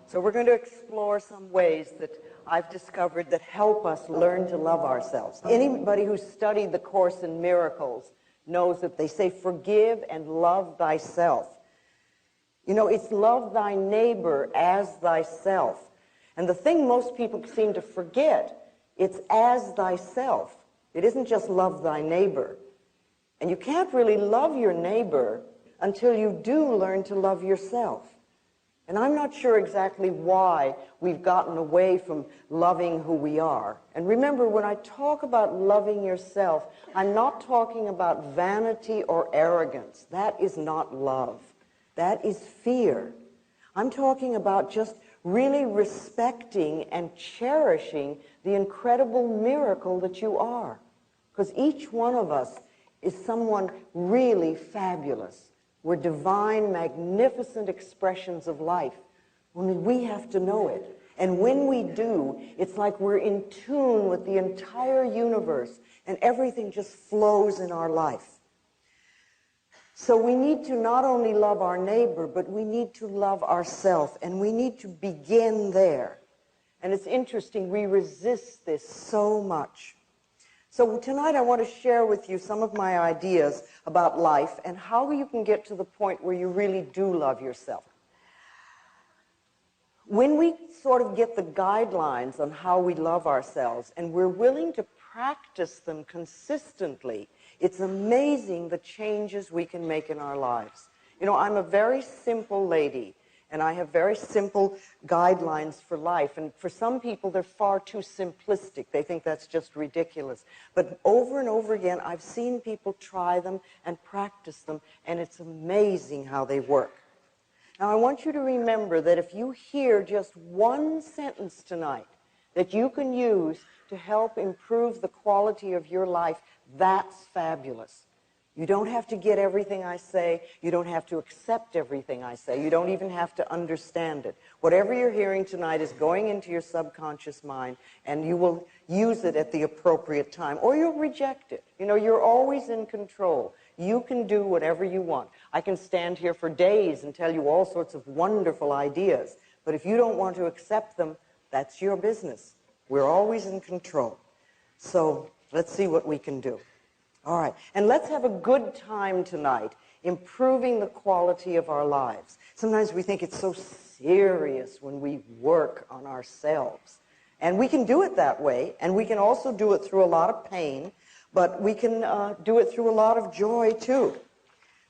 So we're going to explore some ways that I've discovered that help us learn to love ourselves. Anybody who's studied the Course in Miracles knows that they say, forgive and love thyself. You know, it's love thy neighbor as thyself. And the thing most people seem to forget, it's as thyself. It isn't just love thy neighbor. And you can't really love your neighbor until you do learn to love yourself. And I'm not sure exactly why we've gotten away from loving who we are. And remember, when I talk about loving yourself, I'm not talking about vanity or arrogance. That is not love. That is fear. I'm talking about just really respecting and cherishing the incredible miracle that you are. Because each one of us is someone really fabulous. We're divine, magnificent expressions of life. Only we have to know it. And when we do, it's like we're in tune with the entire universe, and everything just flows in our life. So we need to not only love our neighbor, but we need to love ourselves, and we need to begin there. And it's interesting, we resist this so much. So tonight I want to share with you some of my ideas about life and how you can get to the point where you really do love yourself. When we sort of get the guidelines on how we love ourselves and we're willing to practice them consistently, it's amazing the changes we can make in our lives. You know, I'm a very simple lady, and I have very simple guidelines for life. And for some people, they're far too simplistic. They think that's just ridiculous. But over and over again, I've seen people try them and practice them, and it's amazing how they work. Now, I want you to remember that if you hear just one sentence tonight that you can use to help improve the quality of your life, that's fabulous. You don't have to get everything I say. You don't have to accept everything I say. You don't even have to understand it. Whatever you're hearing tonight is going into your subconscious mind, and you will use it at the appropriate time, or you'll reject it. You know, you're always in control. You can do whatever you want. I can stand here for days and tell you all sorts of wonderful ideas, but if you don't want to accept them, that's your business. We're always in control. So let's see what we can do. All right, and let's have a good time tonight improving the quality of our lives. Sometimes we think it's so serious when we work on ourselves. And we can do it that way, and we can also do it through a lot of pain, but we can do it through a lot of joy too.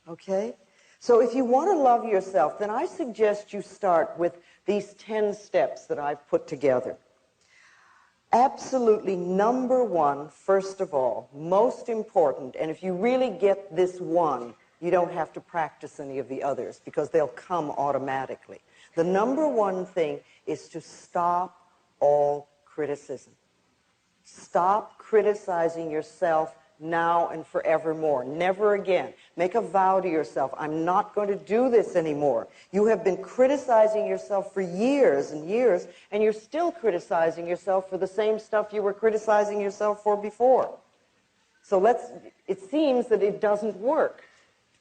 Okay? So if you want to love yourself, then I suggest you start with these 10 steps that I've put together. Absolutely number one, first of all, most important, and if you really get this one, you don't have to practice any of the others because they'll come automatically. The number one thing is to stop all criticism. Stop criticizing yourself now and forevermore. Never again. Make a vow to yourself, I'm not going to do this anymore. You have been criticizing yourself for years and years, and you're still criticizing yourself for the same stuff you were criticizing yourself for before. So it seems that it doesn't work.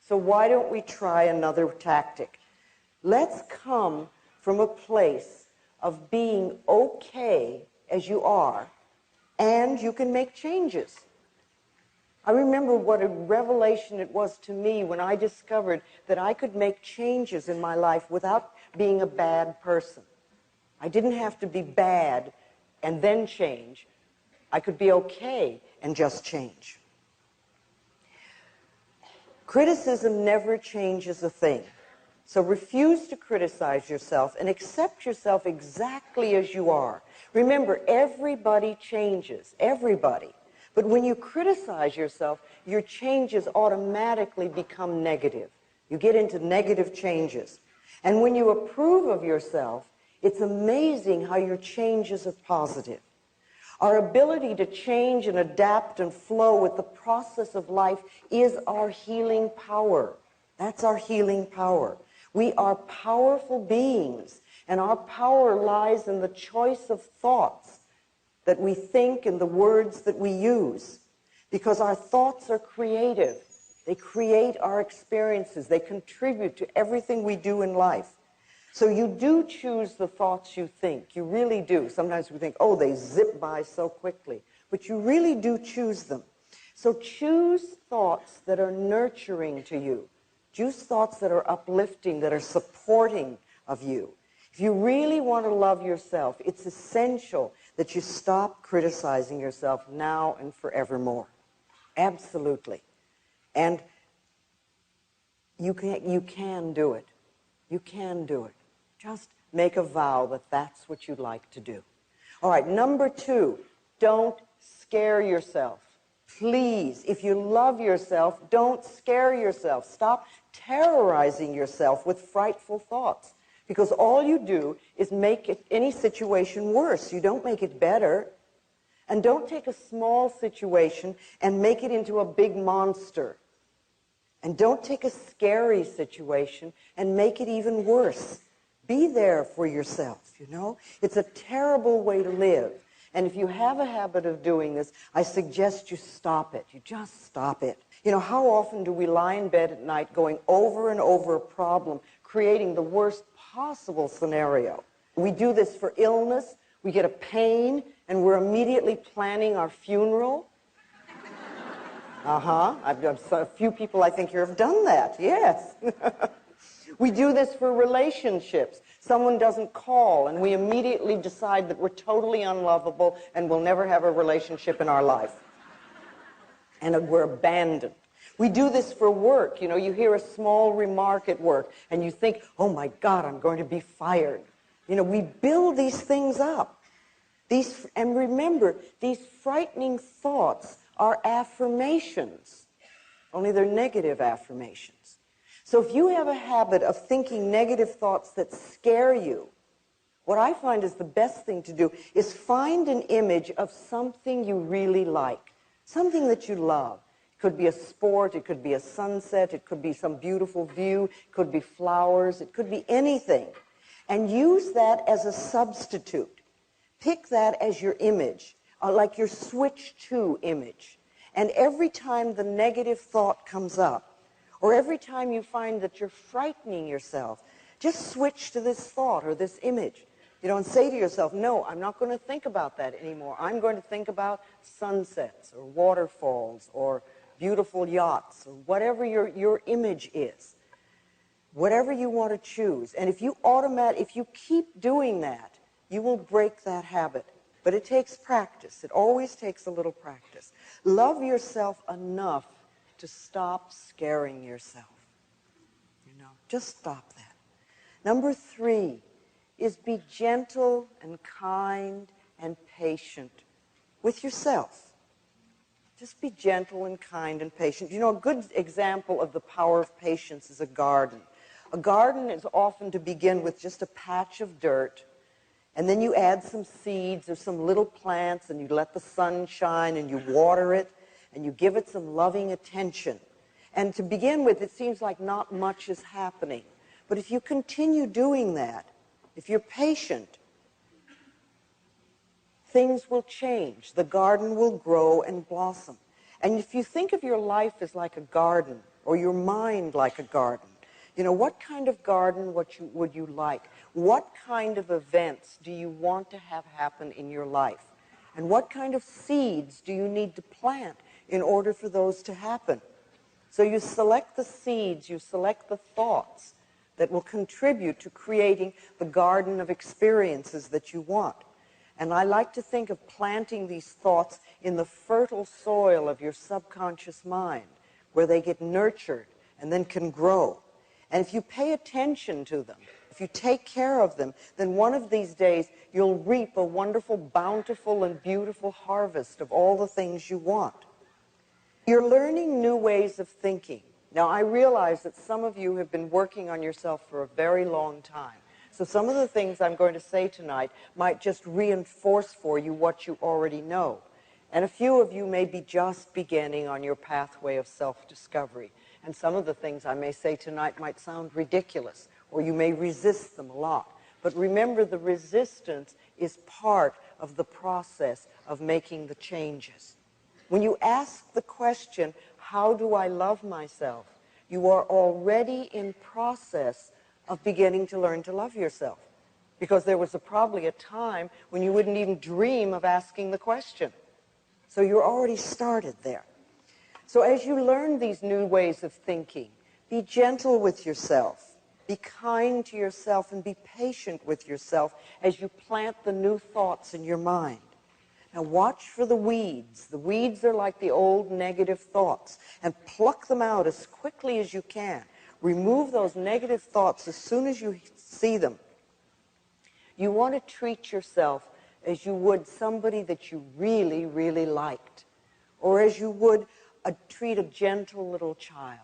So why don't we try another tactic? Let's come from a place of being okay as you are, and you can make changes. I remember what a revelation it was to me when I discovered that I could make changes in my life without being a bad person. I didn't have to be bad and then change. I could be okay and just change. Criticism never changes a thing. So refuse to criticize yourself and accept yourself exactly as you are. Remember, everybody changes, everybody. But when you criticize yourself, your changes automatically become negative. You get into negative changes. And when you approve of yourself, it's amazing how your changes are positive. Our ability to change and adapt and flow with the process of life is our healing power. That's our healing power. We are powerful beings, and our power lies in the choice of thoughts that we think and the words that we use. Because our thoughts are creative. They create our experiences. They contribute to everything we do in life. So you do choose the thoughts you think. You really do. Sometimes we think, oh, they zip by so quickly. But you really do choose them. So choose thoughts that are nurturing to you. Choose thoughts that are uplifting, that are supporting of you. If you really want to love yourself, it's essential that you stop criticizing yourself now and forevermore. Absolutely. And you can do it. You can do it. Just make a vow that that's what you'd like to do. All right, number 2, don't scare yourself. Please, if you love yourself, don't scare yourself. Stop terrorizing yourself with frightful thoughts. Because all you do is make any situation worse. You don't make it better. And don't take a small situation and make it into a big monster. And don't take a scary situation and make it even worse. Be there for yourself, you know? It's a terrible way to live. And if you have a habit of doing this, I suggest you stop it. You just stop it. You know, how often do we lie in bed at night going over and over a problem, creating the worst possible scenario? We do this for illness. We get a pain, and we're immediately planning our funeral. A few people I think here have done that, yes. We do this for relationships. Someone doesn't call, and we immediately decide that we're totally unlovable and we'll never have a relationship in our life. And we're abandoned. We do this for work. You know, you hear a small remark at work, and you think, oh my God, I'm going to be fired. You know, we build these things up. And remember, these frightening thoughts are affirmations, only they're negative affirmations. So if you have a habit of thinking negative thoughts that scare you, what I find is the best thing to do is find an image of something you really like, something that you love. It could be a sport, it could be a sunset, it could be some beautiful view, it could be flowers, it could be anything. And use that as a substitute. Pick that as your image, like your switch to image. And every time the negative thought comes up, or every time you find that you're frightening yourself, just switch to this thought or this image. You know, and say to yourself, no, I'm not going to think about that anymore. I'm going to think about sunsets or waterfalls or beautiful yachts or whatever your image is. Whatever you want to choose. And if you keep doing that, you will break that habit. But it takes practice. It always takes a little practice. Love yourself enough to stop scaring yourself. You know, just stop that. Number 3 is be gentle and kind and patient with yourself. Just be gentle and kind and patient. You know, a good example of the power of patience is a garden. A garden is often to begin with just a patch of dirt, and then you add some seeds or some little plants, and you let the sun shine, and you water it, and you give it some loving attention. And to begin with, it seems like not much is happening. But if you continue doing that, if you're patient, things will change. The garden will grow and blossom. And if you think of your life as like a garden, or your mind like a garden, you know, what kind of garden would you like? What kind of events do you want to have happen in your life? And what kind of seeds do you need to plant in order for those to happen? So you select the seeds, you select the thoughts that will contribute to creating the garden of experiences that you want. And I like to think of planting these thoughts in the fertile soil of your subconscious mind, where they get nurtured and then can grow. And if you pay attention to them, if you take care of them, then one of these days you'll reap a wonderful, bountiful, and beautiful harvest of all the things you want. You're learning new ways of thinking. Now, I realize that some of you have been working on yourself for a very long time. So some of the things I'm going to say tonight might just reinforce for you what you already know. And a few of you may be just beginning on your pathway of self-discovery. And some of the things I may say tonight might sound ridiculous, or you may resist them a lot. But remember, the resistance is part of the process of making the changes. When you ask the question, how do I love myself? You are already in process of beginning to learn to love yourself. Because there was probably a time when you wouldn't even dream of asking the question. So you're already started there. So as you learn these new ways of thinking, be gentle with yourself. Be kind to yourself and be patient with yourself as you plant the new thoughts in your mind. Now watch for the weeds. The weeds are like the old negative thoughts, and pluck them out as quickly as you can. Remove those negative thoughts as soon as you see them. You want to treat yourself as you would somebody that you really, really liked, or as you would treat a gentle little child.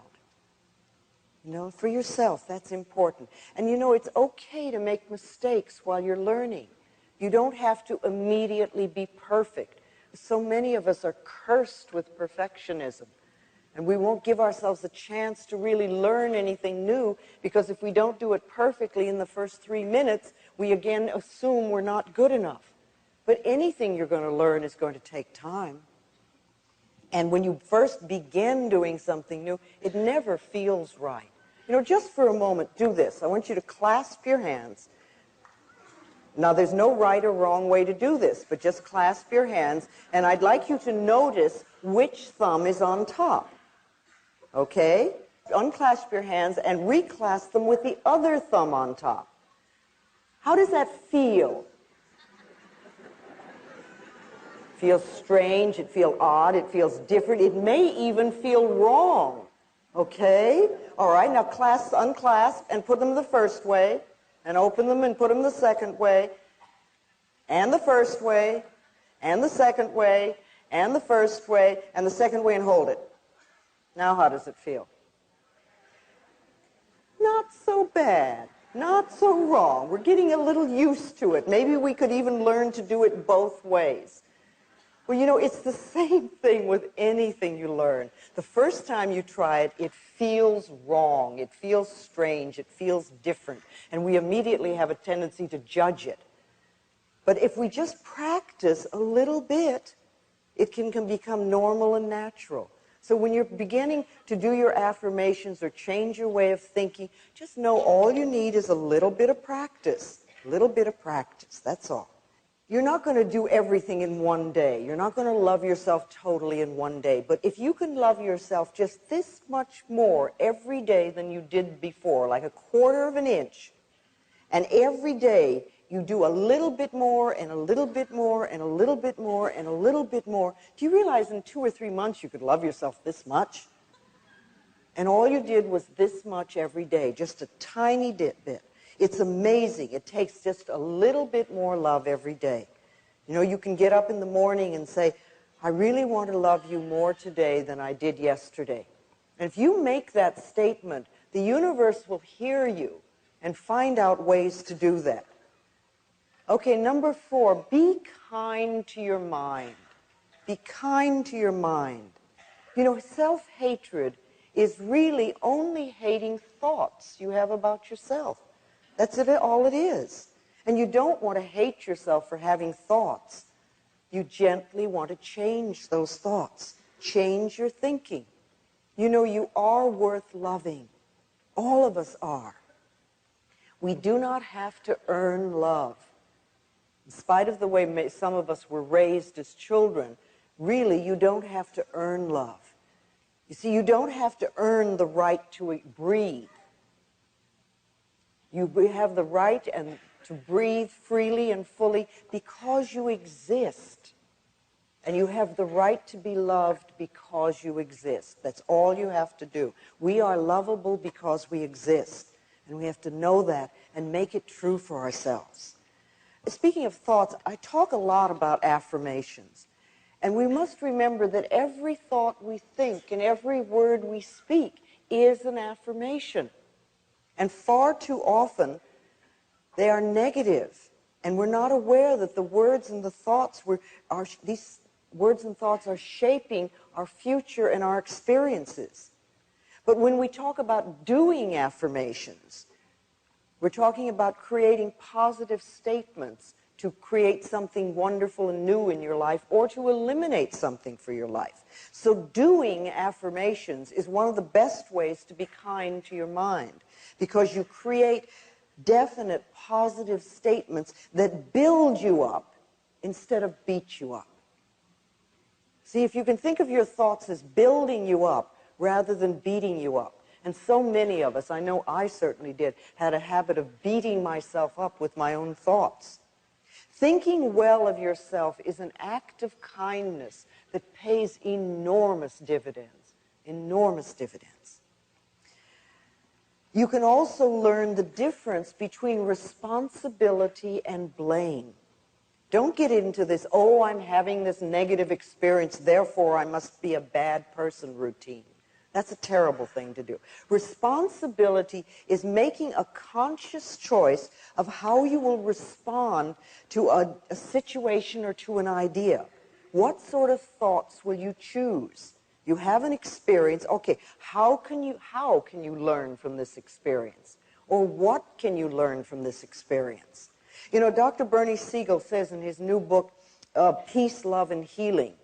You know, for yourself, that's important. And you know, it's okay to make mistakes while you're learning. You don't have to immediately be perfect. So many of us are cursed with perfectionism. And we won't give ourselves a chance to really learn anything new, because if we don't do it perfectly in the first 3 minutes, we again assume we're not good enough. But anything you're going to learn is going to take time. And when you first begin doing something new, it never feels right. You know, just for a moment, do this. I want you to clasp your hands. Now, there's no right or wrong way to do this, but just clasp your hands, and I'd like you to notice which thumb is on top. Okay? Unclasp your hands and reclasp them with the other thumb on top. How does that feel? Feels strange, it feels odd, it feels different, it may even feel wrong. Okay? All right, now unclasp and put them the first way, and open them and put them the second way, and the first way, and the second way, and the first way, and the second way, and hold it. Now how does it feel? Not so bad. Not so wrong. We're getting a little used to it. Maybe we could even learn to do it both ways. Well, you know, it's the same thing with anything you learn. The first time you try it, it feels wrong. It feels strange. It feels different. And we immediately have a tendency to judge it. But if we just practice a little bit, it can become normal and natural. So when you're beginning to do your affirmations or change your way of thinking, just know all you need is a little bit of practice. A little bit of practice, that's all. You're not going to do everything in one day. You're not going to love yourself totally in one day. But if you can love yourself just this much more every day than you did before, like 1/4 of an inch, and every day you do a little bit more and a little bit more and a little bit more and a little bit more, do you realize in 2 or 3 months you could love yourself this much? And all you did was this much every day, just a tiny bit. It's amazing. It takes just a little bit more love every day. You know, you can get up in the morning and say, I really want to love you more today than I did yesterday. And if you make that statement, the universe will hear you and find out ways to do that. Okay, number 4, be kind to your mind. Be kind to your mind. You know, self-hatred is really only hating thoughts you have about yourself. That's all it is. And you don't want to hate yourself for having thoughts. You gently want to change those thoughts. Change your thinking. You know, you are worth loving. All of us are. We do not have to earn love. In spite of the way some of us were raised as children, really, you don't have to earn love. You see, you don't have to earn the right to breathe. You have the right to breathe freely and fully because you exist. And you have the right to be loved because you exist. That's all you have to do. We are lovable because we exist. And we have to know that and make it true for ourselves. Speaking of thoughts, I talk a lot about affirmations. And we must remember that every thought we think and every word we speak is an affirmation. And far too often, they are negative. And we're not aware that the words and the thoughts these words and thoughts are shaping our future and our experiences. But when we talk about doing affirmations, we're talking about creating positive statements to create something wonderful and new in your life or to eliminate something for your life. So doing affirmations is one of the best ways to be kind to your mind, because you create definite positive statements that build you up instead of beat you up. See, if you can think of your thoughts as building you up rather than beating you up. And so many of us, I know I certainly did, had a habit of beating myself up with my own thoughts. Thinking well of yourself is an act of kindness that pays enormous dividends, enormous dividends. You can also learn the difference between responsibility and blame. Don't get into this, oh, I'm having this negative experience, therefore I must be a bad person routine. That's a terrible thing to do. Responsibility is making a conscious choice of how you will respond to a situation or to an idea. What sort of thoughts will you choose? You have an experience. Okay, how can you learn from this experience? Or what can you learn from this experience? You know, Dr. Bernie Siegel says in his new book, Peace, Love, and Healing,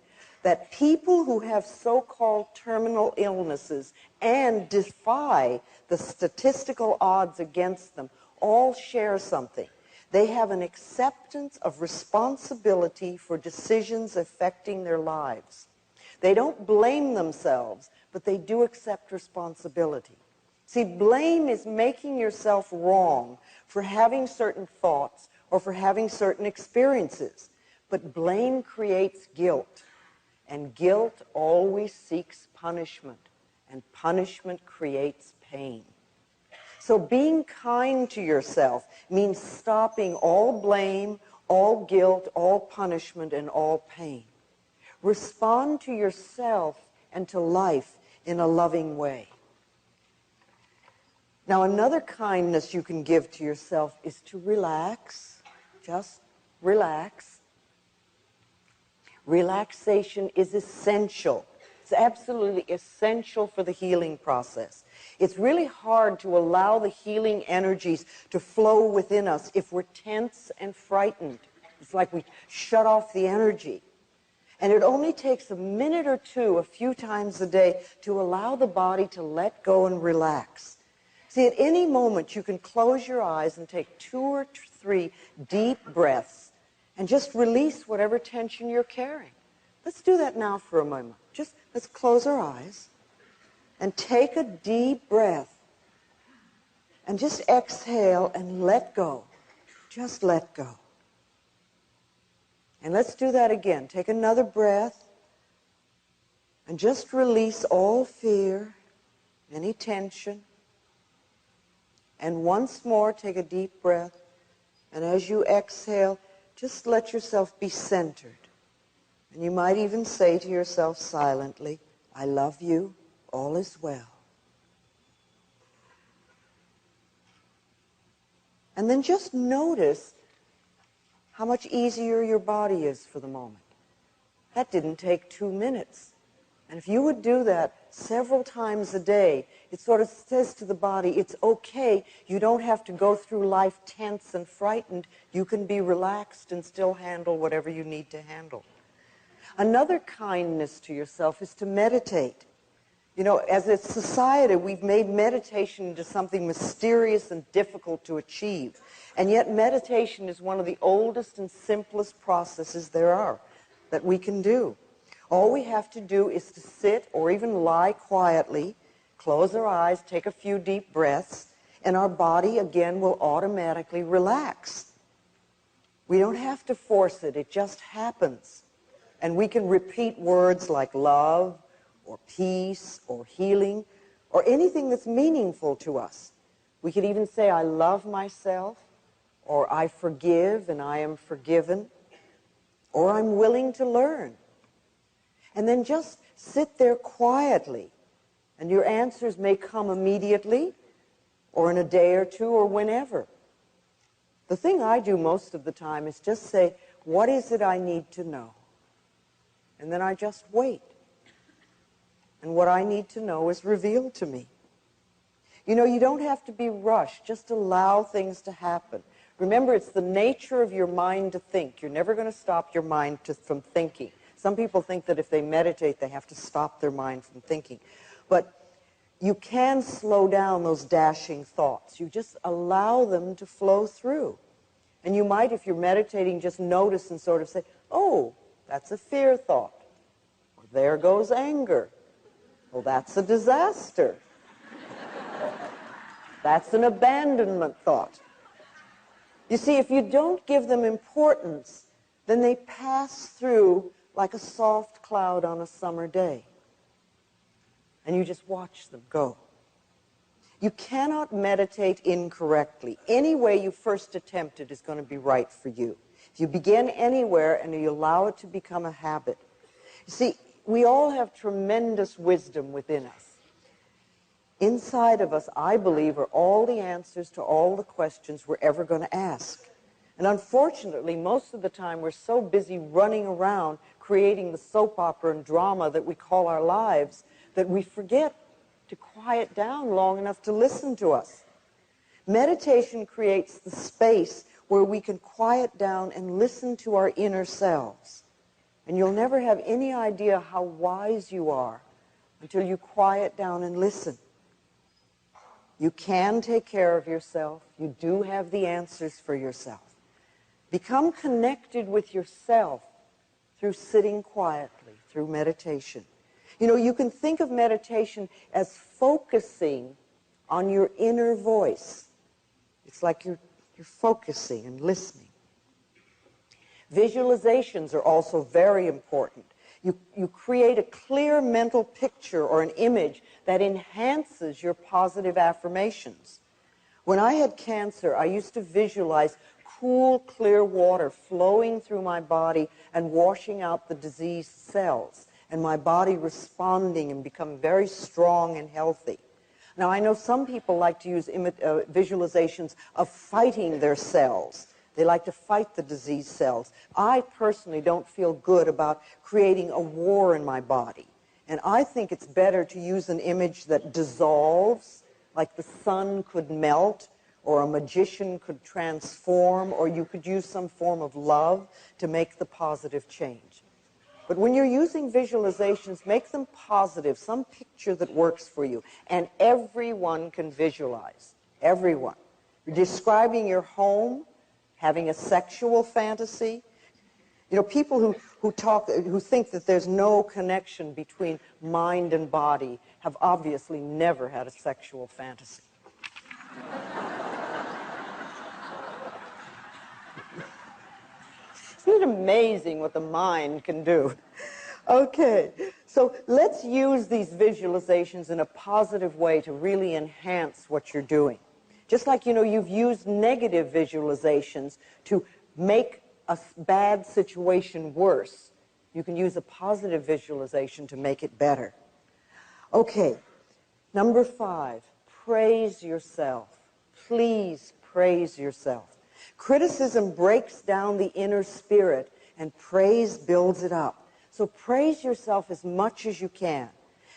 that people who have so-called terminal illnesses and defy the statistical odds against them all share something. They have an acceptance of responsibility for decisions affecting their lives. They don't blame themselves, but they do accept responsibility. See, blame is making yourself wrong for having certain thoughts or for having certain experiences. But blame creates guilt. And guilt always seeks punishment, and punishment creates pain. So being kind to yourself means stopping all blame, all guilt, all punishment, and all pain. Respond to yourself and to life in a loving way. Now, another kindness you can give to yourself is to relax. Just relax. Relaxation is essential. It's absolutely essential for the healing process. It's really hard to allow the healing energies to flow within us if we're tense and frightened. It's like we shut off the energy. And it only takes a minute or two, a few times a day, to allow the body to let go and relax. See, at any moment you can close your eyes and take 2 or 3 deep breaths and just release whatever tension you're carrying. Let's do that now for a moment. Just let's close our eyes and take a deep breath and just exhale and let go. Just let go. And let's do that again. Take another breath and just release all fear, any tension. And once more, take a deep breath. And as you exhale, just let yourself be centered. And you might even say to yourself silently, I love you, all is well. And then just notice how much easier your body is for the moment. That didn't take 2 minutes. And if you would do that several times a day, it sort of says to the body, it's okay, you don't have to go through life tense and frightened. You can be relaxed and still handle whatever you need to handle. Another kindness to yourself is to meditate. You know, as a society, we've made meditation into something mysterious and difficult to achieve. And yet meditation is one of the oldest and simplest processes there are that we can do. All we have to do is to sit or even lie quietly, close our eyes, take a few deep breaths, and our body again will automatically relax. We don't have to force it, it just happens. And we can repeat words like love, or peace, or healing, or anything that's meaningful to us. We could even say, I love myself, or I forgive and I am forgiven, or I'm willing to learn. And then just sit there quietly, and your answers may come immediately, or in a day or two, or whenever. The thing I do most of the time is just say, what is it I need to know? And then I just wait. And what I need to know is revealed to me. You know, you don't have to be rushed. Just allow things to happen. Remember, it's the nature of your mind to think. You're never going to stop your mind from thinking. Some people think that if they meditate, they have to stop their mind from thinking. But you can slow down those dashing thoughts. You just allow them to flow through. And you might, if you're meditating, just notice and sort of say, oh, that's a fear thought. Or there goes anger. Well, that's a disaster. That's an abandonment thought. You see, if you don't give them importance, then they pass through like a soft cloud on a summer day. And you just watch them go. You cannot meditate incorrectly. Any way you first attempt it is going to be right for you. If you begin anywhere and you allow it to become a habit. You see, we all have tremendous wisdom within us. Inside of us, I believe, are all the answers to all the questions we're ever going to ask. And unfortunately, most of the time, we're so busy running around creating the soap opera and drama that we call our lives that we forget to quiet down long enough to listen to us. Meditation creates the space where we can quiet down and listen to our inner selves. And you'll never have any idea how wise you are until you quiet down and listen. You can take care of yourself. You do have the answers for yourself. Become connected with yourself through sitting quietly, through meditation. You know, you can think of meditation as focusing on your inner voice. It's like you're focusing and listening. Visualizations are also very important. You create a clear mental picture or an image that enhances your positive affirmations. When I had cancer, I used to visualize cool, clear water flowing through my body and washing out the diseased cells, and my body responding and becoming very strong and healthy. Now, I know some people like to use visualizations of fighting their cells. They like to fight the diseased cells. I personally don't feel good about creating a war in my body. And I think it's better to use an image that dissolves, like the sun could melt, or a magician could transform, or you could use some form of love to make the positive change. But when you're using visualizations, make them positive, some picture that works for you. And everyone can visualize. Everyone. You're describing your home, having a sexual fantasy. You know, people who think that there's no connection between mind and body have obviously never had a sexual fantasy. Isn't it amazing what the mind can do? Okay, so let's use these visualizations in a positive way to really enhance what you're doing. Just like, you know, you've used negative visualizations to make a bad situation worse, you can use a positive visualization to make it better. Okay, number 5, praise yourself. Please praise yourself. Criticism breaks down the inner spirit, and praise builds it up. So praise yourself as much as you can.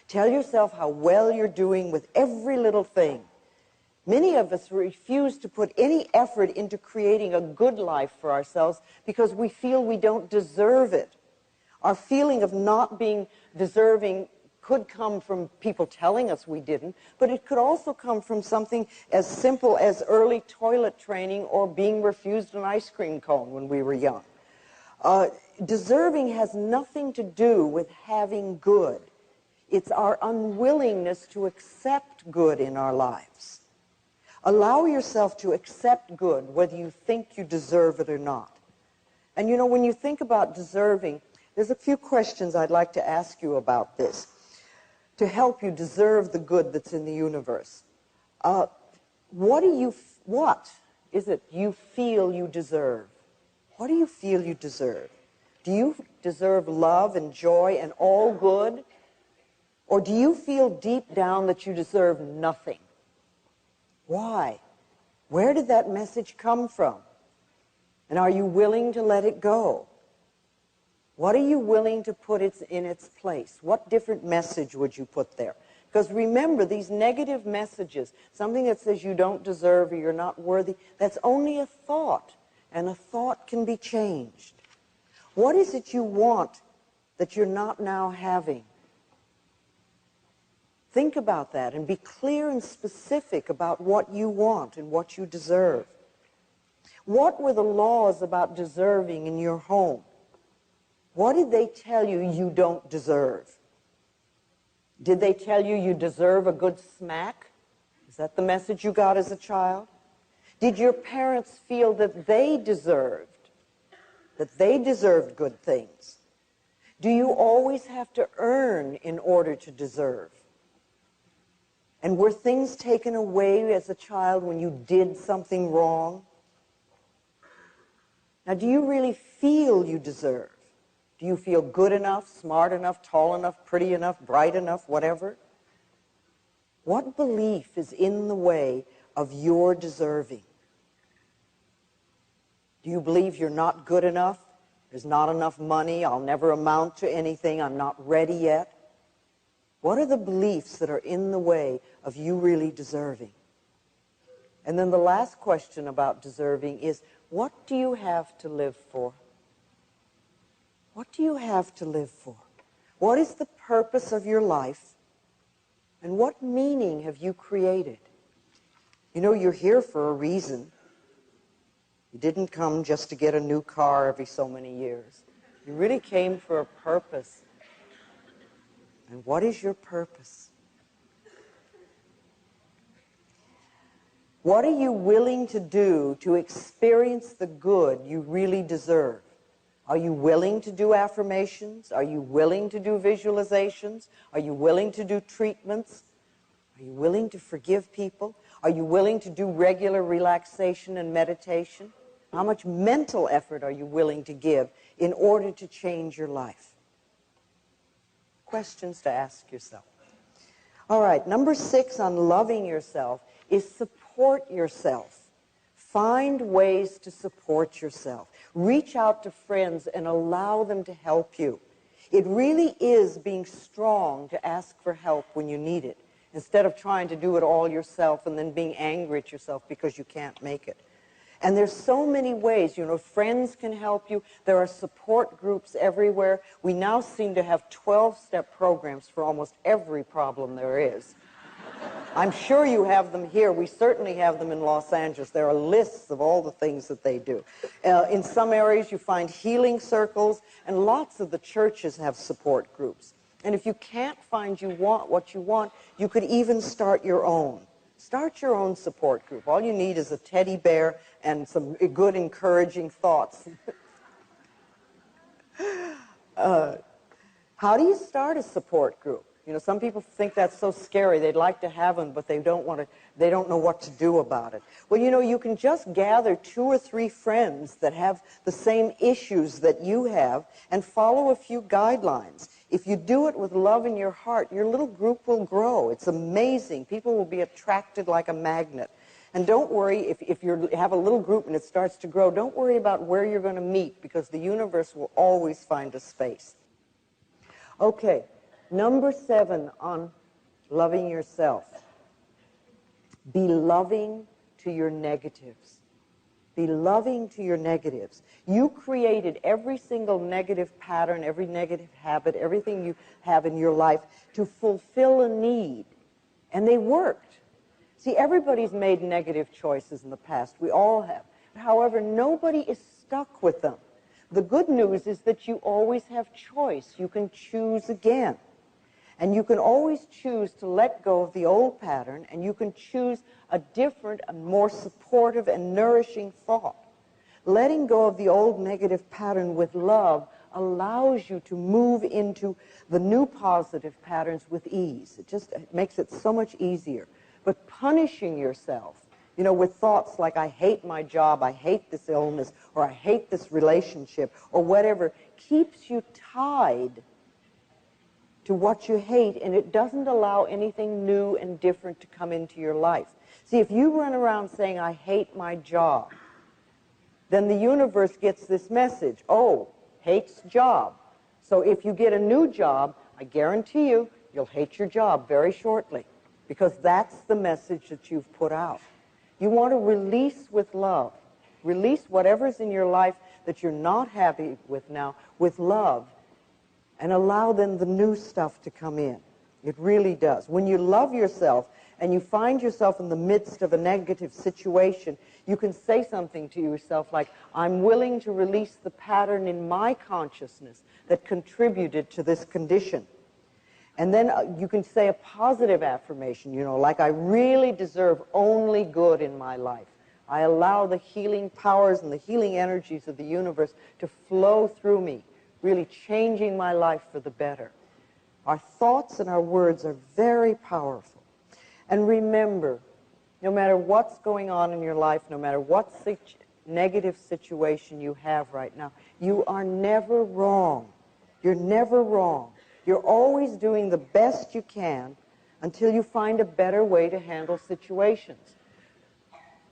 Tell yourself how well you're doing with every little thing. Many of us refuse to put any effort into creating a good life for ourselves because we feel we don't deserve it. Our feeling of not being deserving could come from people telling us we didn't, but it could also come from something as simple as early toilet training or being refused an ice cream cone when we were young. Deserving has nothing to do with having good. It's our unwillingness to accept good in our lives. Allow yourself to accept good, whether you think you deserve it or not. And you know, when you think about deserving, there's a few questions I'd like to ask you about this to help you deserve the good that's in the universe. What is it you feel you deserve? What do you feel you deserve? Do you deserve love and joy and all good? Or do you feel deep down that you deserve nothing? Why? Where did that message come from? And are you willing to let it go? What are you willing to put in its place? What different message would you put there? Because remember, these negative messages, something that says you don't deserve or you're not worthy, that's only a thought, and a thought can be changed. What is it you want that you're not now having? Think about that and be clear and specific about what you want and what you deserve. What were the laws about deserving in your home? What did they tell you you don't deserve? Did they tell you you deserve a good smack? Is that the message you got as a child? Did your parents feel that they deserved good things? Do you always have to earn in order to deserve? And were things taken away as a child when you did something wrong? Now, do you really feel you deserve? Do you feel good enough, smart enough, tall enough, pretty enough, bright enough, whatever? What belief is in the way of your deserving? Do you believe you're not good enough? There's not enough money. I'll never amount to anything. I'm not ready yet. What are the beliefs that are in the way of you really deserving? And then the last question about deserving is, what do you have to live for? What do you have to live for? What is the purpose of your life? And what meaning have you created? You know, you're here for a reason. You didn't come just to get a new car every so many years. You really came for a purpose. And what is your purpose? What are you willing to do to experience the good you really deserve? Are you willing to do affirmations? Are you willing to do visualizations? Are you willing to do treatments? Are you willing to forgive people? Are you willing to do regular relaxation and meditation? How much mental effort are you willing to give in order to change your life? Questions to ask yourself. All right, number 6 on loving yourself is support yourself. Find ways to support yourself. Reach out to friends and allow them to help you. It really is being strong to ask for help when you need it, instead of trying to do it all yourself and then being angry at yourself because you can't make it. And there's so many ways. You know, friends can help you. There are support groups everywhere. We now seem to have 12-step programs for almost every problem there is. I'm sure you have them here. We certainly have them in Los Angeles. There are lists of all the things that they do. In some areas, you find healing circles, and lots of the churches have support groups. And if you can't find what you want, you could even start your own. Start your own support group. All you need is a teddy bear and some good, encouraging thoughts. How do you start a support group? You know, some people think that's so scary. They'd like to have them, but they don't know what to do about it. Well, you know, you can just gather 2 or 3 friends that have the same issues that you have and follow a few guidelines. If you do it with love in your heart, your little group will grow. It's amazing. People will be attracted like a magnet. And don't worry, if you have a little group and it starts to grow, don't worry about where you're going to meet, because the universe will always find a space. Okay. Number 7 on loving yourself. Be loving to your negatives. Be loving to your negatives. You created every single negative pattern, every negative habit, everything you have in your life to fulfill a need. And they worked. See, everybody's made negative choices in the past. We all have. However, nobody is stuck with them. The good news is that you always have choice. You can choose again. And you can always choose to let go of the old pattern, and you can choose a different and more supportive and nourishing thought. Letting go of the old negative pattern with love allows you to move into the new positive patterns with ease. It makes it so much easier. But punishing yourself, you know, with thoughts like, I hate my job, I hate this illness, or I hate this relationship, or whatever, keeps you tied to what you hate, and it doesn't allow anything new and different to come into your life. See, if you run around saying, I hate my job, then the universe gets this message, oh, hates job. So if you get a new job, I guarantee you, You'll hate your job very shortly because that's the message that you've put out. You want to release with love. Release whatever's in your life that you're not happy with now with love, and allow then the new stuff to come in. It really does. When you love yourself and you find yourself in the midst of a negative situation, you can say something to yourself like, I'm willing to release the pattern in my consciousness that contributed to this condition. And then you can say a positive affirmation, you know, like, I really deserve only good in my life. I allow the healing powers and the healing energies of the universe to flow through me, really changing my life for the better. Our thoughts and our words are very powerful. And remember, no matter what's going on in your life, no matter what negative situation you have right now, you are never wrong. You're never wrong. You're always doing the best you can until you find a better way to handle situations.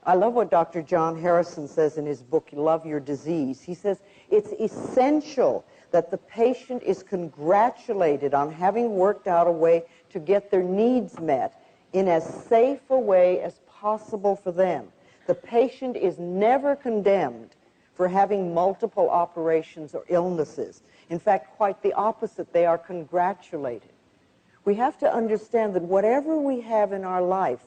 I love what Dr. John Harrison says in his book, Love Your Disease. He says, it's essential that the patient is congratulated on having worked out a way to get their needs met in as safe a way as possible for them. The patient is never condemned for having multiple operations or illnesses. In fact, quite the opposite, they are congratulated. We have to understand that whatever we have in our life,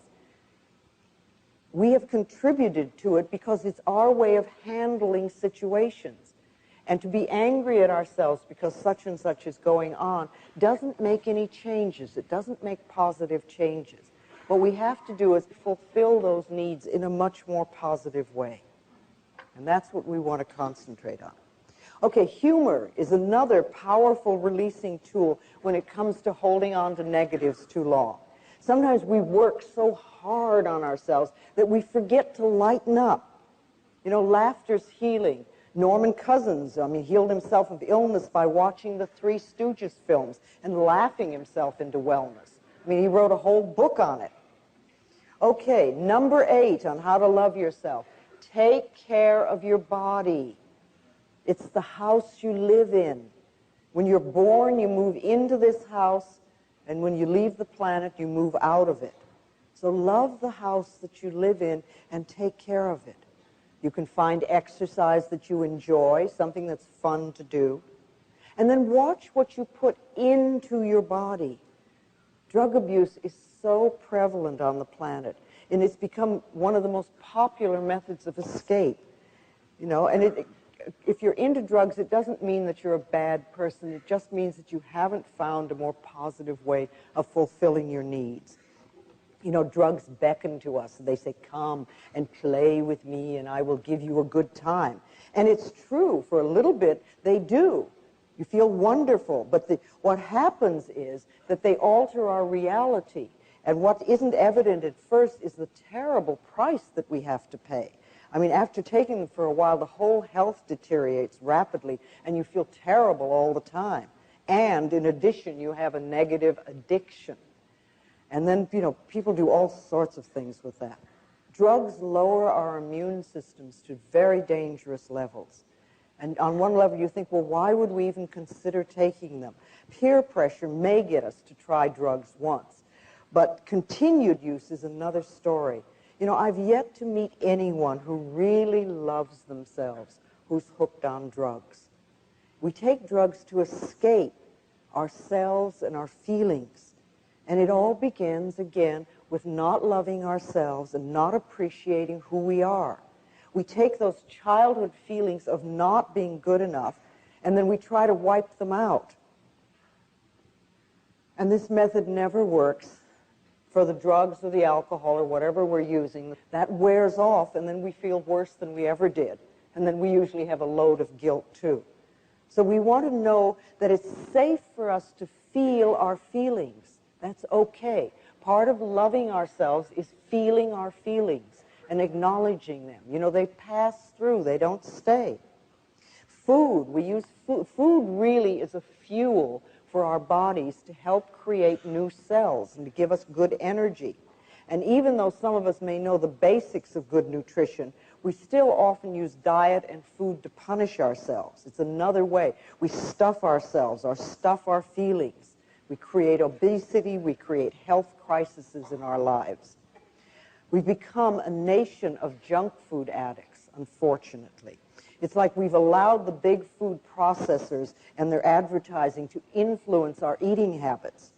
we have contributed to it because it's our way of handling situations. And to be angry at ourselves because such and such is going on doesn't make any changes. It doesn't make positive changes. What we have to do is fulfill those needs in a much more positive way. And that's what we want to concentrate on. Okay, humor is another powerful releasing tool when it comes to holding on to negatives too long. Sometimes we work so hard on ourselves that we forget to lighten up. You know, laughter's healing. Norman Cousins, healed himself of illness by watching the Three Stooges films and laughing himself into wellness. He wrote a whole book on it. Okay, number 8 on how to love yourself. Take care of your body. It's the house you live in. When you're born, you move into this house, and when you leave the planet, you move out of it. So love the house that you live in and take care of it. You can find exercise that you enjoy, something that's fun to do. And then watch what you put into your body. Drug abuse is so prevalent on the planet, and it's become one of the most popular methods of escape. You know, and if you're into drugs, it doesn't mean that you're a bad person. It just means that you haven't found a more positive way of fulfilling your needs. You know, drugs beckon to us. They say, come and play with me and I will give you a good time. And it's true, for a little bit, they do. You feel wonderful. But what happens is that they alter our reality. And what isn't evident at first is the terrible price that we have to pay. After taking them for a while, the whole health deteriorates rapidly and you feel terrible all the time. And in addition, you have a negative addiction. And then, people do all sorts of things with that. Drugs lower our immune systems to very dangerous levels. And on one level, you think, well, why would we even consider taking them? Peer pressure may get us to try drugs once. But continued use is another story. I've yet to meet anyone who really loves themselves who's hooked on drugs. We take drugs to escape ourselves and our feelings. And it all begins, again, with not loving ourselves and not appreciating who we are. We take those childhood feelings of not being good enough, and then we try to wipe them out. And this method never works for the drugs or the alcohol or whatever we're using. That wears off, and then we feel worse than we ever did. And then we usually have a load of guilt, too. So we want to know that it's safe for us to feel our feelings. That's okay. Part of loving ourselves is feeling our feelings and acknowledging them. They pass through. They don't stay. Food. We use food. Food really is a fuel for our bodies to help create new cells and to give us good energy. And even though some of us may know the basics of good nutrition, we still often use diet and food to punish ourselves. It's another way. We stuff ourselves or stuff our feelings. We create obesity, we create health crises in our lives. We've become a nation of junk food addicts, unfortunately. It's like we've allowed the big food processors and their advertising to influence our eating habits.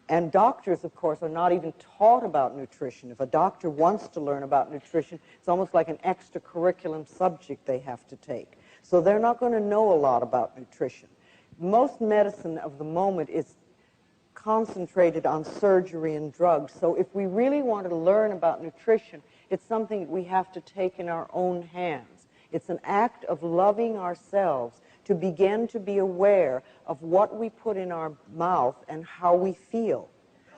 And doctors, of course, are not even taught about nutrition. If a doctor wants to learn about nutrition, it's almost like an extracurriculum subject they have to take. So they're not going to know a lot about nutrition. Most medicine of the moment is concentrated on surgery and drugs. So if we really want to learn about nutrition, it's something we have to take in our own hands. It's an act of loving ourselves to begin to be aware of what we put in our mouth and how we feel.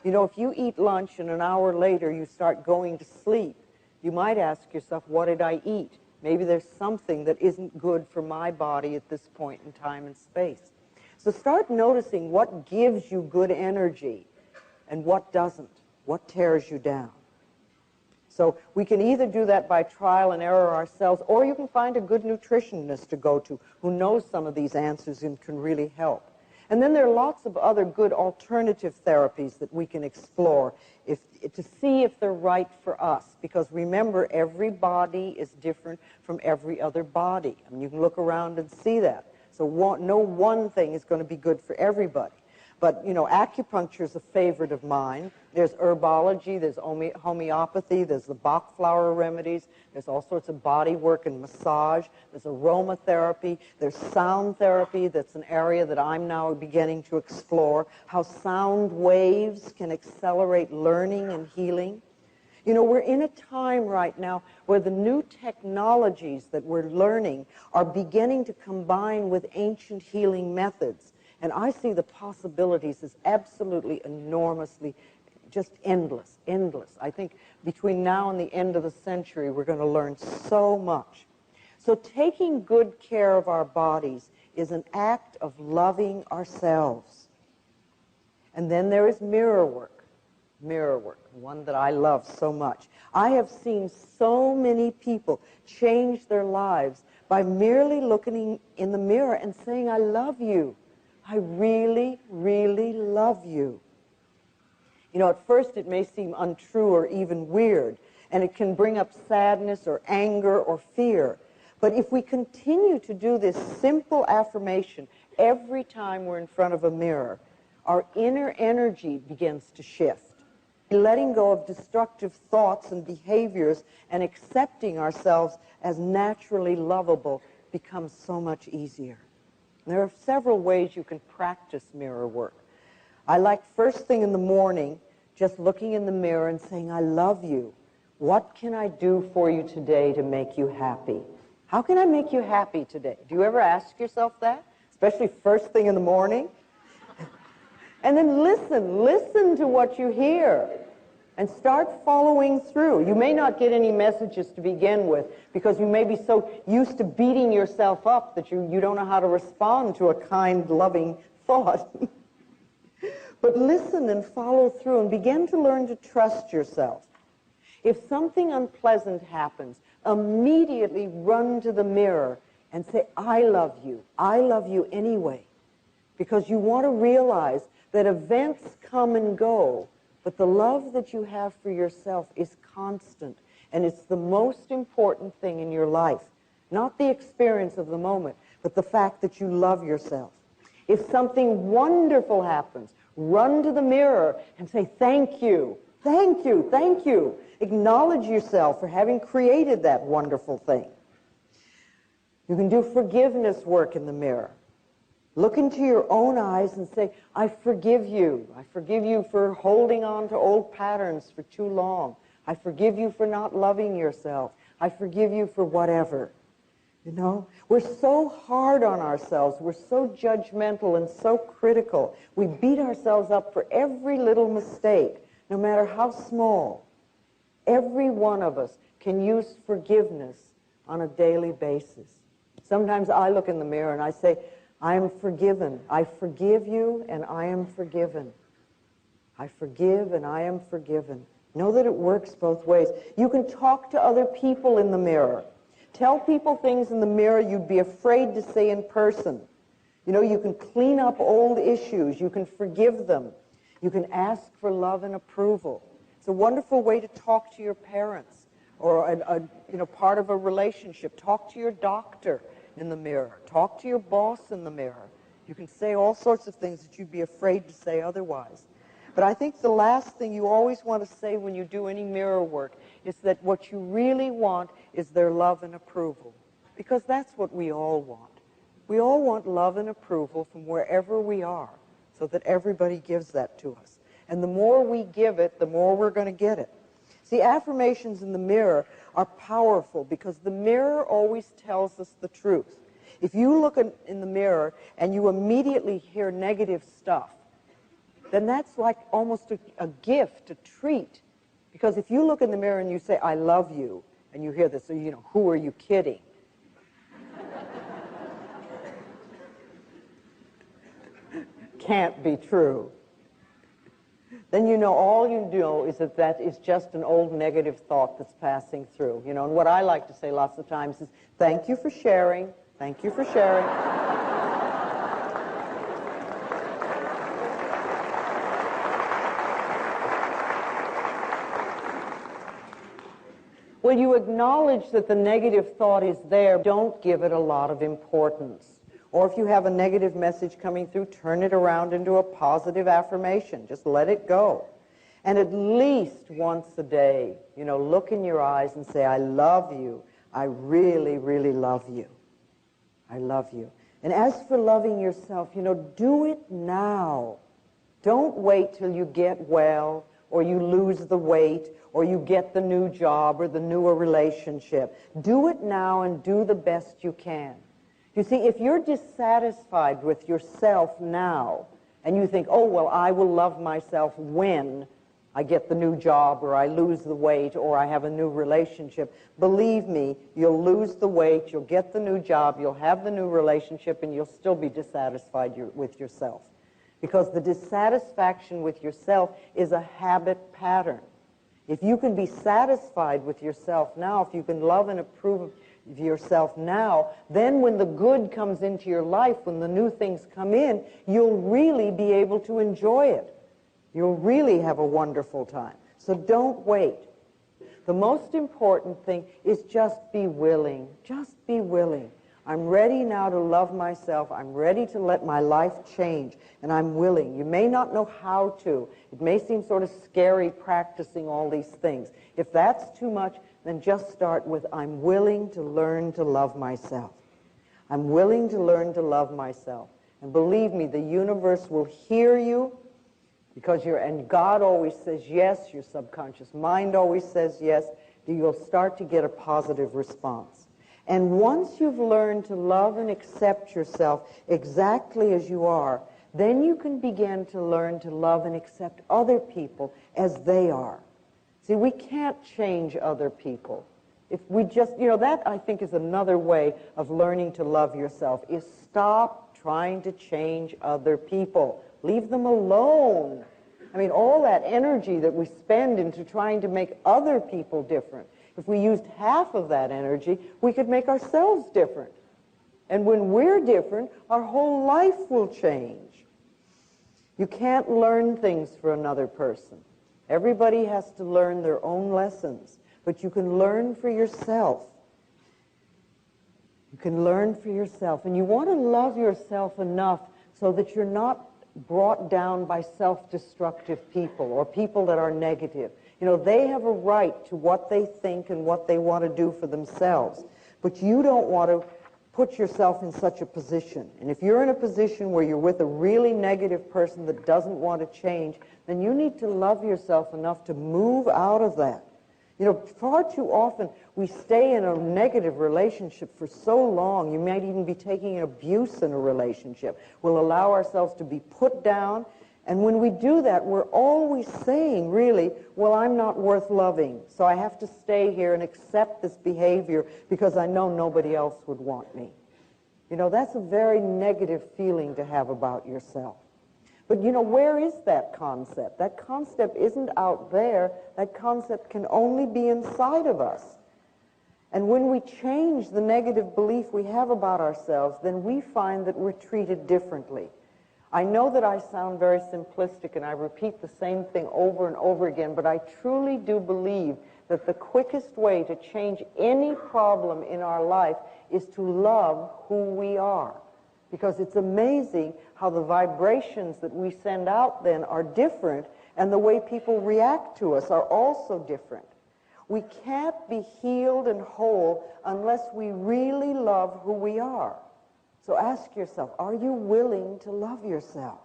You know, if you eat lunch and an hour later you start going to sleep, you might ask yourself, what did I eat? Maybe there's something that isn't good for my body at this point in time and space. So start noticing what gives you good energy and what doesn't, what tears you down. So we can either do that by trial and error ourselves, or you can find a good nutritionist to go to who knows some of these answers and can really help. And then there are lots of other good alternative therapies that we can explore to see if they're right for us. Because remember, every body is different from every other body. I mean, you can look around and see that. So no one thing is going to be good for everybody. But, you know, acupuncture is a favorite of mine. There's herbology, there's homeopathy, there's the Bach flower remedies, there's all sorts of body work and massage, there's aromatherapy, there's sound therapy. That's an area that I'm now beginning to explore, how sound waves can accelerate learning and healing. You know, we're in a time right now where the new technologies that we're learning are beginning to combine with ancient healing methods. And I see the possibilities as absolutely enormously, just endless, endless. I think between now and the end of the century, we're going to learn so much. So taking good care of our bodies is an act of loving ourselves. And then there is mirror work, one that I love so much. I have seen so many people change their lives by merely looking in the mirror and saying, I love you. I really, really love you. You know, at first it may seem untrue or even weird, and it can bring up sadness or anger or fear. But if we continue to do this simple affirmation every time we're in front of a mirror, our inner energy begins to shift. Letting go of destructive thoughts and behaviors and accepting ourselves as naturally lovable becomes so much easier. There are several ways you can practice mirror work. I like first thing in the morning, just looking in the mirror and saying, I love you. What can I do for you today to make you happy? How can I make you happy today? Do you ever ask yourself that? Especially first thing in the morning? And then listen to what you hear and start following through. You may not get any messages to begin with because you may be so used to beating yourself up that you don't know how to respond to a kind, loving thought. But listen and follow through and begin to learn to trust yourself. If something unpleasant happens, immediately run to the mirror and say, I love you anyway. Because you want to realize that events come and go, but the love that you have for yourself is constant, and it's the most important thing in your life. Not the experience of the moment, but the fact that you love yourself. If something wonderful happens, run to the mirror and say, thank you, thank you, thank you. Acknowledge yourself for having created that wonderful thing. You can do forgiveness work in the mirror. Look into your own eyes and say, I forgive you. I forgive you for holding on to old patterns for too long. I forgive you for not loving yourself. I forgive you for whatever. You know, we're so hard on ourselves. We're so judgmental and so critical. We beat ourselves up for every little mistake, no matter how small. Every one of us can use forgiveness on a daily basis. Sometimes I look in the mirror and I say, I am forgiven. I forgive you and I am forgiven. I forgive and I am forgiven. Know that it works both ways. You can talk to other people in the mirror. Tell people things in the mirror you'd be afraid to say in person. You know, you can clean up old issues. You can forgive them. You can ask for love and approval. It's a wonderful way to talk to your parents or part of a relationship. Talk to your doctor in the mirror. Talk to your boss in the mirror. You can say all sorts of things that you'd be afraid to say otherwise. But I think the last thing you always want to say when you do any mirror work is that what you really want is their love and approval. Because that's what we all want. We all want love and approval from wherever we are, so that everybody gives that to us. And the more we give it, the more we're going to get it. See, affirmations in the mirror are powerful because the mirror always tells us the truth. If you look in the mirror and you immediately hear negative stuff, then that's like almost a gift, a treat. Because if you look in the mirror and you say, I love you, and you hear this, so, who are you kidding? Can't be true. Then all you know is that is just an old negative thought that's passing through. And what I like to say lots of times is, thank you for sharing. Thank you for sharing. When you acknowledge that the negative thought is there, don't give it a lot of importance. Or if you have a negative message coming through, turn it around into a positive affirmation. Just let it go. And at least once a day, look in your eyes and say, I love you. I really, really love you. I love you. And as for loving yourself, do it now. Don't wait till you get well, or you lose the weight, or you get the new job or the newer relationship. Do it now and do the best you can. You see, if you're dissatisfied with yourself now, and you think, oh, well, I will love myself when I get the new job, or I lose the weight, or I have a new relationship, believe me, you'll lose the weight, you'll get the new job, you'll have the new relationship, and you'll still be dissatisfied with yourself. Because the dissatisfaction with yourself is a habit pattern. If you can be satisfied with yourself now, if you can love and approve of yourself now, then when the good comes into your life, when the new things come in, you'll really be able to enjoy it. You'll really have a wonderful time. So don't wait. The most important thing is just be willing. Just be willing. I'm ready now to love myself. I'm ready to let my life change, and I'm willing. You may not know how to. It may seem sort of scary practicing all these things. If that's too much, then just start with, I'm willing to learn to love myself. I'm willing to learn to love myself. And believe me, the universe will hear you, because and God always says yes, your subconscious mind always says yes, you'll start to get a positive response. And once you've learned to love and accept yourself exactly as you are, then you can begin to learn to love and accept other people as they are. See, we can't change other people. If we just, that I think is another way of learning to love yourself, is stop trying to change other people. Leave them alone. I mean, all that energy that we spend into trying to make other people different, if we used half of that energy, we could make ourselves different. And when we're different, our whole life will change. You can't learn things for another person. Everybody has to learn their own lessons, but you can learn for yourself. You can learn for yourself. And you want to love yourself enough so that you're not brought down by self-destructive people or people that are negative. They have a right to what they think and what they want to do for themselves. But you don't want to put yourself in such a position. And if you're in a position where you're with a really negative person that doesn't want to change, then you need to love yourself enough to move out of that. Far too often we stay in a negative relationship for so long. You might even be taking abuse in a relationship. We'll allow ourselves to be put down. And when we do that, we're always saying, really, well, I'm not worth loving, so I have to stay here and accept this behavior because I know nobody else would want me. That's a very negative feeling to have about yourself. But, where is that concept? That concept isn't out there. That concept can only be inside of us. And when we change the negative belief we have about ourselves, then we find that we're treated differently. I know that I sound very simplistic and I repeat the same thing over and over again, but I truly do believe that the quickest way to change any problem in our life is to love who we are. Because it's amazing how the vibrations that we send out then are different, and the way people react to us are also different. We can't be healed and whole unless we really love who we are. So ask yourself, are you willing to love yourself?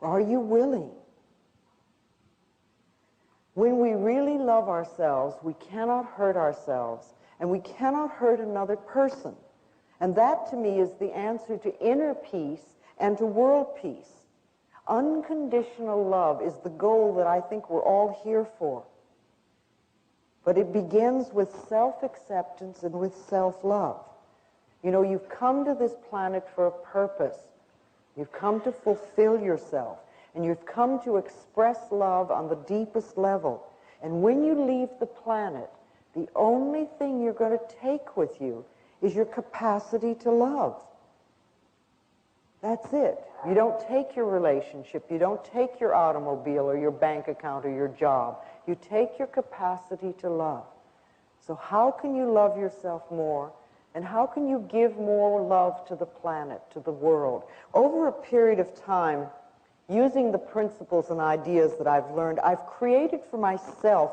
Are you willing? When we really love ourselves, we cannot hurt ourselves, and we cannot hurt another person. And that, to me, is the answer to inner peace and to world peace. Unconditional love is the goal that I think we're all here for. But it begins with self-acceptance and with self-love. You know, you've come to this planet for a purpose. You've come to fulfill yourself. And you've come to express love on the deepest level. And when you leave the planet, the only thing you're going to take with you is your capacity to love. That's it. You don't take your relationship. You don't take your automobile or your bank account or your job. You take your capacity to love. So how can you love yourself more? And how can you give more love to the planet, to the world? Over a period of time, using the principles and ideas that I've learned, I've created for myself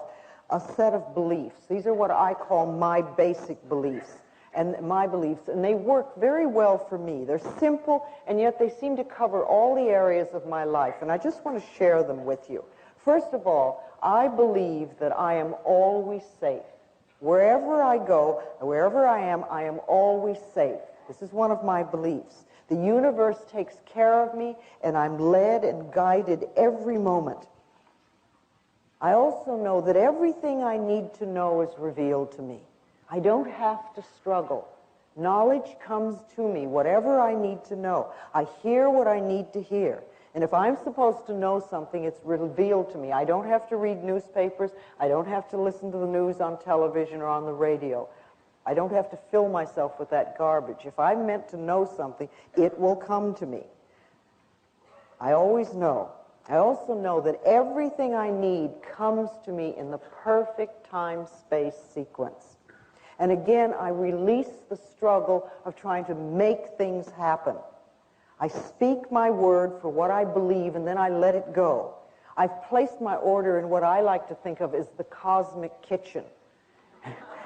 a set of beliefs. These are what I call my basic beliefs. And my beliefs, and they work very well for me. They're simple, and yet they seem to cover all the areas of my life, and I just want to share them with you. First of all, I believe that I am always safe. Wherever I go, wherever I am always safe. This is one of my beliefs. The universe takes care of me, and I'm led and guided every moment. I also know that everything I need to know is revealed to me. I don't have to struggle. Knowledge comes to me, whatever I need to know. I hear what I need to hear. And if I'm supposed to know something, it's revealed to me. I don't have to read newspapers. I don't have to listen to the news on television or on the radio. I don't have to fill myself with that garbage. If I'm meant to know something, it will come to me. I always know. I also know that everything I need comes to me in the perfect time-space sequence. And again, I release the struggle of trying to make things happen. I speak my word for what I believe, and then I let it go. I've placed my order in what I like to think of as the cosmic kitchen.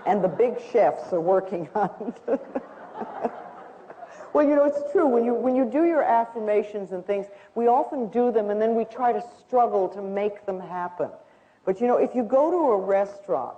And the big chefs are working on it. Well, you know, it's true. When you do your affirmations and things, we often do them, and then we try to struggle to make them happen. But, you know, if you go to a restaurant,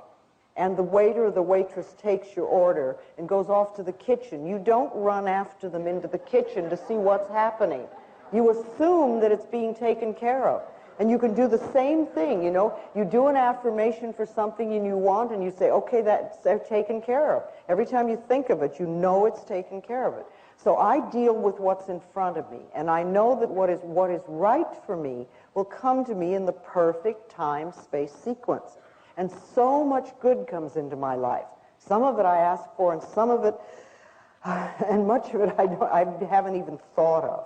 and the waiter or the waitress takes your order and goes off to the kitchen, you don't run after them into the kitchen to see what's happening. You assume that it's being taken care of. And you can do the same thing, you know. You do an affirmation for something and you want, and you say, okay, that's taken care of. Every time you think of it, you know it's taken care of it. So I deal with what's in front of me, and I know that what is right for me will come to me in the perfect time-space sequence. And so much good comes into my life. Some of it I ask for, and some of it, and much of it I haven't even thought of.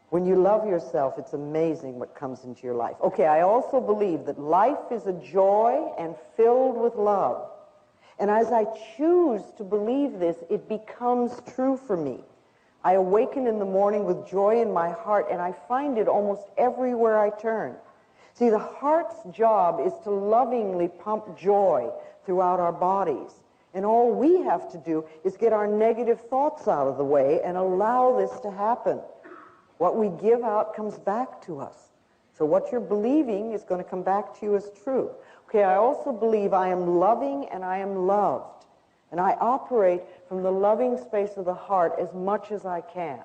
When you love yourself, it's amazing what comes into your life. Okay, I also believe that life is a joy and filled with love. And as I choose to believe this, it becomes true for me. I awaken in the morning with joy in my heart, and I find it almost everywhere I turn. See, the heart's job is to lovingly pump joy throughout our bodies. And all we have to do is get our negative thoughts out of the way and allow this to happen. What we give out comes back to us. So what you're believing is going to come back to you as true. Okay, I also believe I am loving and I am loved. And I operate from the loving space of the heart as much as I can.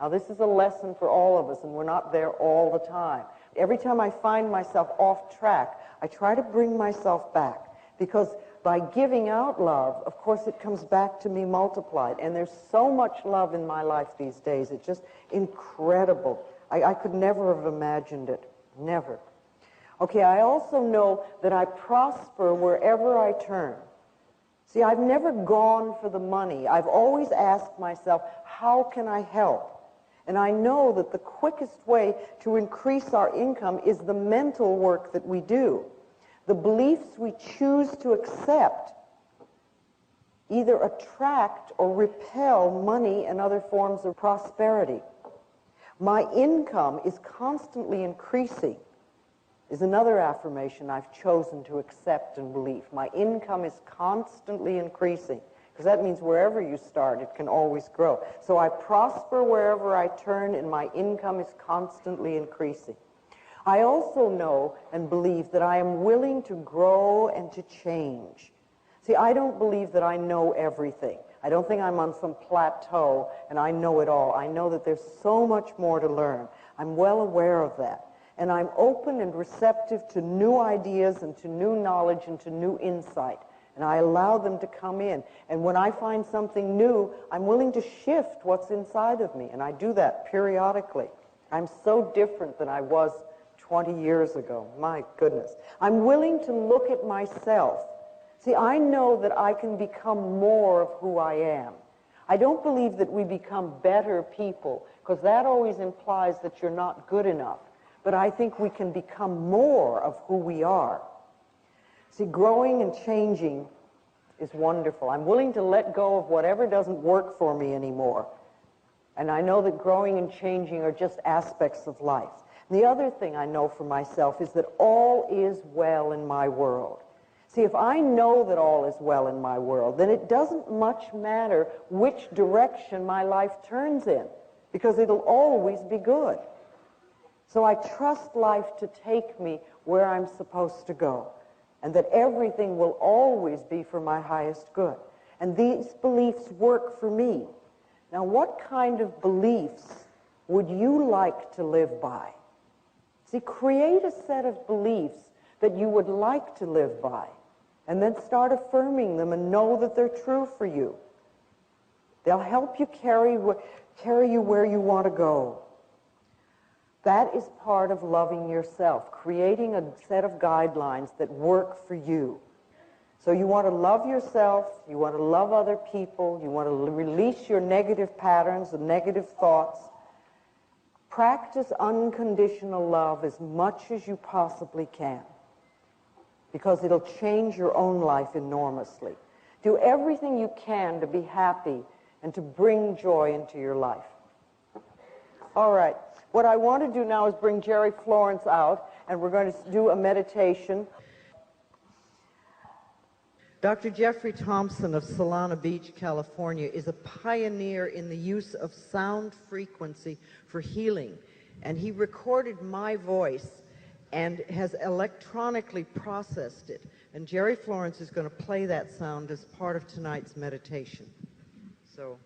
Now, this is a lesson for all of us, and we're not there all the time. Every time I find myself off track, I try to bring myself back, because by giving out love, of course, it comes back to me multiplied. And there's so much love in my life these days. It's just incredible. I could never have imagined it. Never. Okay, I also know that I prosper wherever I turn. See, I've never gone for the money. I've always asked myself, how can I help? And I know that the quickest way to increase our income is the mental work that we do. The beliefs we choose to accept either attract or repel money and other forms of prosperity. My income is constantly increasing is another affirmation I've chosen to accept and believe. My income is constantly increasing, because that means wherever you start, it can always grow. So I prosper wherever I turn, and my income is constantly increasing. I also know and believe that I am willing to grow and to change. See, I don't believe that I know everything. I don't think I'm on some plateau and I know it all. I know that there's so much more to learn. I'm well aware of that. And I'm open and receptive to new ideas and to new knowledge and to new insight. And I allow them to come in. And when I find something new, I'm willing to shift what's inside of me. And I do that periodically. I'm so different than I was 20 years ago. My goodness. I'm willing to look at myself. See, I know that I can become more of who I am. I don't believe that we become better people, because that always implies that you're not good enough. But I think we can become more of who we are. See, growing and changing is wonderful. I'm willing to let go of whatever doesn't work for me anymore. And I know that growing and changing are just aspects of life. The other thing I know for myself is that all is well in my world. See, if I know that all is well in my world, then it doesn't much matter which direction my life turns in, because it'll always be good. So I trust life to take me where I'm supposed to go, and that everything will always be for my highest good. And these beliefs work for me. Now, what kind of beliefs would you like to live by? See, create a set of beliefs that you would like to live by, and then start affirming them and know that they're true for you. They'll help you carry you where you want to go. That is part of loving yourself, creating a set of guidelines that work for you. So you want to love yourself, you want to love other people, you want to release your negative patterns and negative thoughts. Practice unconditional love as much as you possibly can, because it'll change your own life enormously. Do everything you can to be happy and to bring joy into your life. All right. What I want to do now is bring Jerry Florence out, and we're going to do a meditation. Dr. Jeffrey Thompson of Solana Beach, California, is a pioneer in the use of sound frequency for healing. And he recorded my voice and has electronically processed it. And Jerry Florence is going to play that sound as part of tonight's meditation. So